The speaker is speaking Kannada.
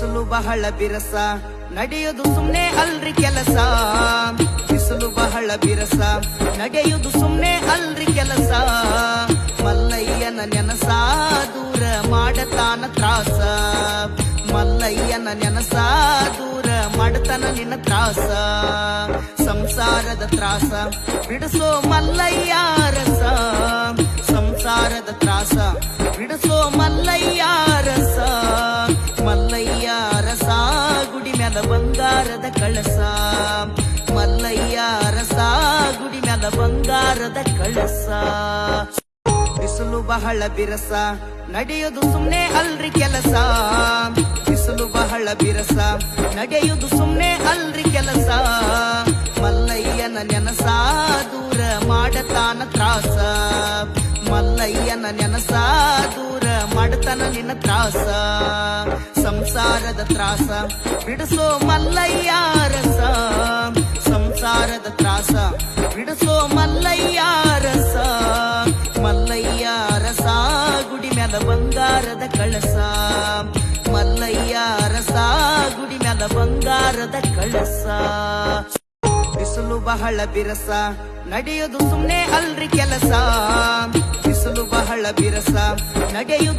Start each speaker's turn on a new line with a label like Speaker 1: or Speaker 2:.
Speaker 1: ಬಿಸಿಲು ಬಹಳ ಬಿರಸ ನಡೆಯುವುದು ಸುಮ್ನೆ ಅಲ್ರಿ ಕೆಲಸ. ಬಿಸಿಲು ಬಹಳ ಬಿರಸ ನಡೆಯುವುದು ಸುಮ್ನೆ ಅಲ್ರಿ ಕೆಲಸ. ಮಲ್ಲಯ್ಯನ ನೆನಸ ದೂರ ಮಾಡತಾನ ತ್ರಾಸ. ಮಲ್ಲಯ್ಯನ ನೆನಸ ದೂರ ಮಾಡತಾನ ನಿನ್ನ ತ್ರಾಸ. ಸಂಸಾರದ ತ್ರಾಸ ಬಿಡಿಸೋ ಮಲ್ಲಯ್ಯ ರಸ. ಸಂಸಾರದ ತ್ರಾಸ ಬಿಡಿಸೋ ಮಲ್ಲಯ್ಯ ರಸ. ಮಲ್ಲಯ್ಯ ರಸ ಗುಡಿ ಮ್ಯಾಲ ಬಂಗಾರದ ಕಳಸ. ಮಲ್ಲಯ್ಯ ರಸ ಗುಡಿ ಮ್ಯಾಲ ಬಂಗಾರದ ಕಳಸ. ಬಿಸಿಲು ಬಹಳ ಬಿರಸ ನಡೆಯುವುದು ಸುಮ್ನೆ ಅಲ್ರಿ ಕೆಲಸ. ಬಿಸಿಲು ಬಹಳ ಬಿರಸ ನಡೆಯುವುದು ಸುಮ್ನೆ ಅಲ್ರಿ ಕೆಲಸ. ಮಲ್ಲಯ್ಯನ ನೆನಸ ದೂರ ಮಾಡತಾನ ತ್ರಾಸ. ಮಲ್ಲಯ್ಯನ ನೆನಸ ದೂರ ಮಾಡತಾನ ನಿನ್ನ ತ್ರಾಸ. ಸಂಸಾರದ ತ್ರಾಸ ಬಿಡಿಸೋ ಮಲ್ಲಯ್ಯ ರಸ. ಸಂಸಾರದ ತ್ರಾಸ ಬಿಡಿಸೋ ಮಲ್ಲಯ್ಯ ರಸ. ಮಲ್ಲಯ್ಯ ರಸ ಗುಡಿ ಮ್ಯಾಲ ಬಂಗಾರದ ಕಳಸ. ಮಲ್ಲಯ್ಯ ರಸ ಗುಡಿ ಮ್ಯಾಲ ಬಂಗಾರದ ಕಳಸ. ಬಿಸಿಲು ಬಹಳ ಬಿರಸ ನಡೆಯುವುದು ಸುಮ್ನೆ ಅಲ್ರಿ ಕೆಲಸ. ಬಿಸಿಲು ಬಹಳ ಬಿರಸ ನಡೆಯುವುದು